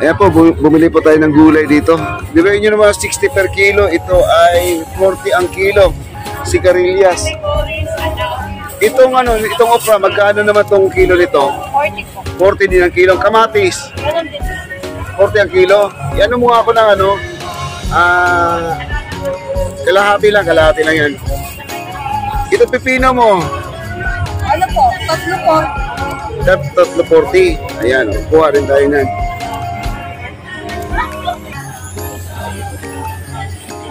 Ayan po, bumili po tayo ng gulay dito. Biruin nyo naman 60 per kilo. Ito ay 40 ang kilo. Sigarilyas. Itong ano, itong okra, magkano naman tong kilo nito? 40 po. 40 din ang kilo. Kamatis. 40 ang kilo. Ano mo ako ng ano? Kalahati lang yan. Ito pipino mo. Ano po? Tatlo po. Tatlo 40. Ayan, kuha rin tayo nan.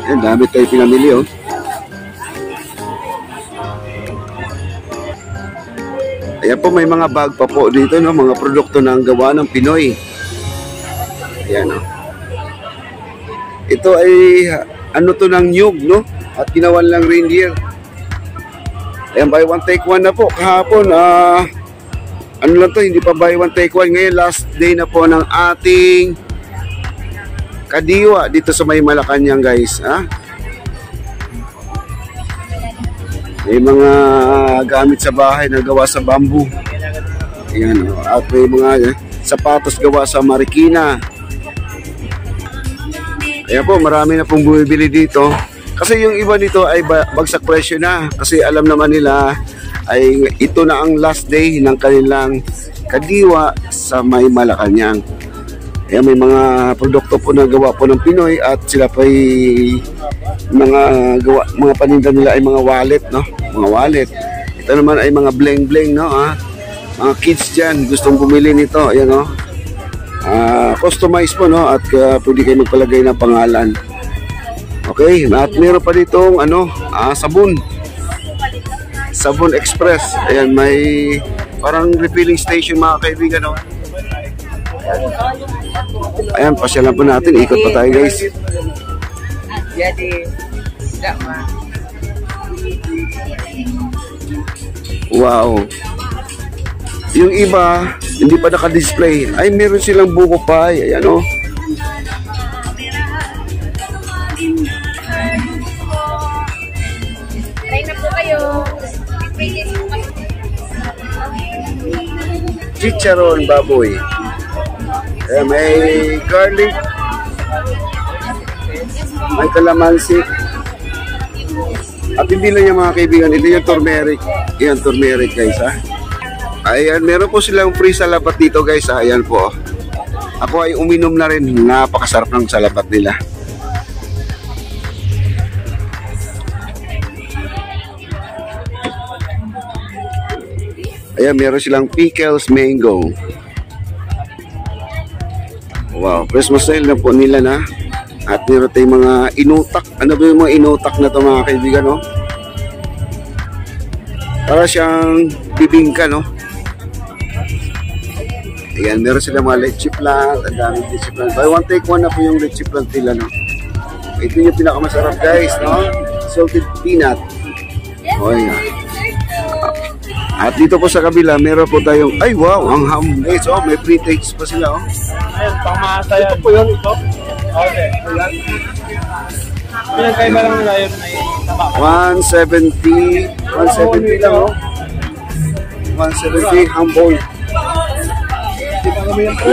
Ayan, dami tayo pinamili, oh. Ayan po, may mga bag pa po dito, no? Mga produkto na ang gawa ng Pinoy. Ayan, oh. Ito ay, ano to ng nyug, no? At ginawan lang reindeer. Ayan, buy one take one na po. Kahapon, ano lang to, hindi pa buy one take one. Ngayon, last day na po ng ating kadiwa dito sa may Malacanang, guys. Ha? May mga gamit sa bahay na gawa sa bamboo. Ayan, at may mga sapatos gawa sa Marikina. Ayan po, marami na pong bumibili dito. Kasi yung iba nito ay bagsak presyo na. Kasi alam naman nila ay ito na ang last day ng kanilang kadiwa sa may Malacanang. Ayan, may mga produkto po na gawa po ng Pinoy at sila pa ay mga paninda nila ay mga wallet, no? Mga wallet. Ito naman ay mga bling-bling, no? Mga kids dyan, gustong bumili nito. Ayan, no? Customize po, no? At pwede kayo magpalagay ng pangalan. Okay, at meron pa ditong ano, sabon. Sabon Express. Ayan, may parang refilling station, mga kaibigan, no? Ayan, pasyalan po natin. Ikot pa tayo, guys. Wow. Yung iba, hindi pa naka-display. Ay, meron silang buko pie. Ayan, o. Try na po kayo. Chicharon baboy. Ayan, may garlic. May kalamansi. At hindi lang yung mga kaibigan, ito yung turmeric. Ayan, turmeric, guys, ha. Ayan, meron po silang free salabat dito, guys, ha. Ayan po. Ako ay uminom na rin. Napakasarap ng salabat nila. Ayan, meron silang pickles mango. Wow, Christmas sale na po nila na. At meron tayong mga inutak. Ano ba yung mga inutak na ito, mga kaibigan, no? Para siyang bibingka, no? Ayan, meron silang mga leche plant. Ang daming leche plant. Buy one take one na po yung leche plant nila, no? Ito yung pinakamasarap, guys, no? Salted peanut. O, ayan. At dito po sa kabila, meron po tayong, ay wow, ang ham, guys, oh, may pre-takes pa sila, oh. Ayun, pangmasa yan. Ito po yun, ito? Okay. Pinagkaiba lang nila yun, may taba. 170 lang, oh. 170 humble. Hindi pa kami yung po.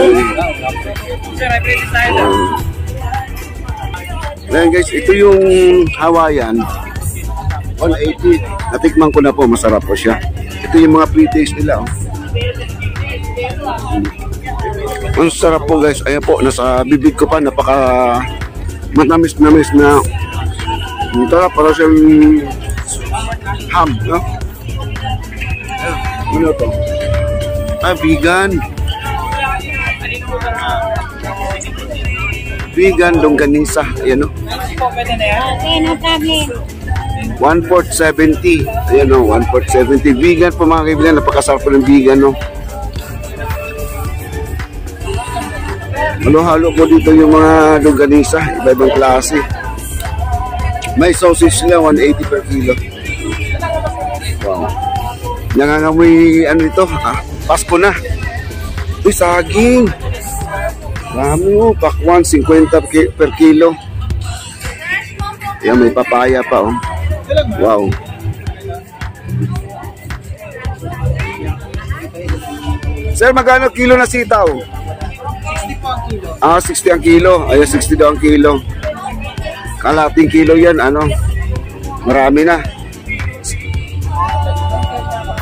Sir, I pray tayo. Ayan, guys, ito yung Hawaiian. 180. Natikman ko na po, masarap po siya. Ito yung mga pre-taste nila, oh. Ang sarap po, guys. Ayan po, nasa bibig ko pa, napaka manamis-namis na sarap, para siyang ham, no? Ano to? Vegan. Vegan longganisa. Ayan, no? 1/4 70. Ayan, no? 1/4 70. Vegan po, mga kaibigan. Napakasarap po ng vegan, no? Halo-halo po dito yung mga longganisa. Iba-ibang klase. May sausage nila, 180 per kilo. Wow. Nangangamoy, ano ito? Pasko na. Uy, saging. Dami, oh. Pakwan, 50 per kilo. Ayan, may papaya pa, oh. Wow. Sir, magkano kilo na sitaw? 60 po ang kilo. 60 ang kilo. Ayun, 60 daw ang kilo. Kalating kilo yan, ano? Marami na.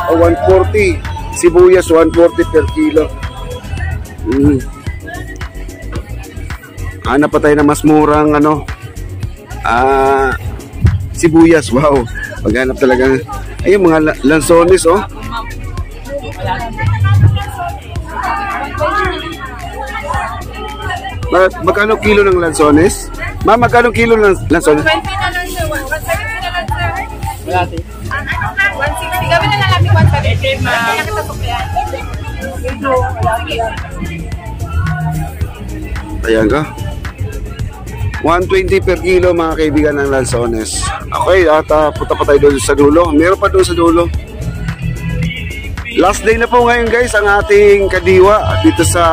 140. Sibuyas, 140 per kilo. Hanap pa tayo na mas murang, ano? Sibuyas, wow. Maghanap talaga. Ayun, mga lansones, oh. Magkano kilo ng lansones? Ma'am, magkano kilo ng lansones? 20 na lang sir. 170 na lang sir. Malati. 160. Gawin na lang namin 170. Kaya kita suklihan. Ayan ka. 120 per kilo mga kaibigan ng lansones. Okay, at punta pa tayo doon sa dulo. Meron pa doon sa dulo. Last day na po ngayon guys ang ating kadiwa dito sa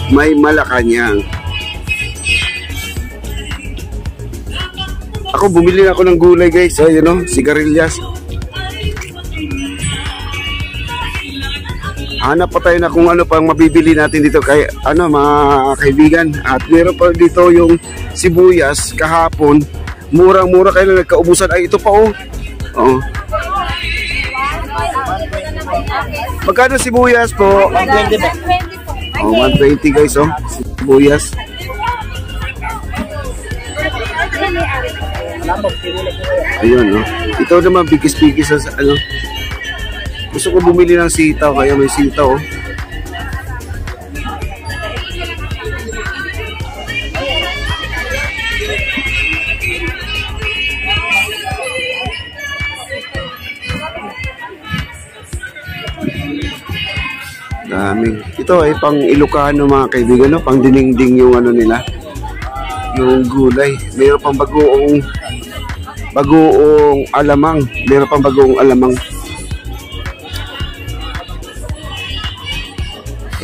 May Malacanang. Ako bumili na ako ng gulay guys. So, you know, sigarilyas. Hanap pa tayo na kung ano pang mabibili natin dito kay ano mga kaibigan. At meron pa dito yung sibuyas kahapon. Murang-mura kayo na nagkaubusan. Ay ito pa oh. Oh. Magkano sibuyas po? 120 po. Oh, 120 guys oh. Sibuyas. Ayun oh. Ito naman bigis-bigis sa ano. Gusto ko bumili ng sitaw kaya may sitaw oh. Daming. Ito ay pang Ilocano mga kaibigan, no? Pang diningding yung ano nila. Yung gulay. Mayroon pang bagoong alamang. Mayroon pang bagoong alamang.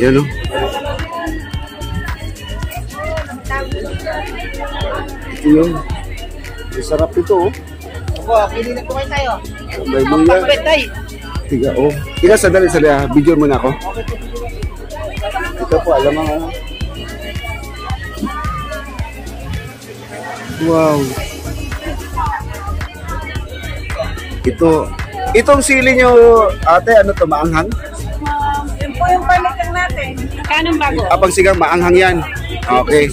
Yan no. Ito yun. Masarap ito oh. Opo, pili na po kayo tayo. Sabay mo yan. Tay. Tiga oh. Tiga sandali. Video mo na ako. Ito po, alam mo ano. Wow. Itong sili nyo, ate, ano to, maanghang? Yun po yung palitan natin. Kanang bago. Apang sigang maanghang yan. Okay.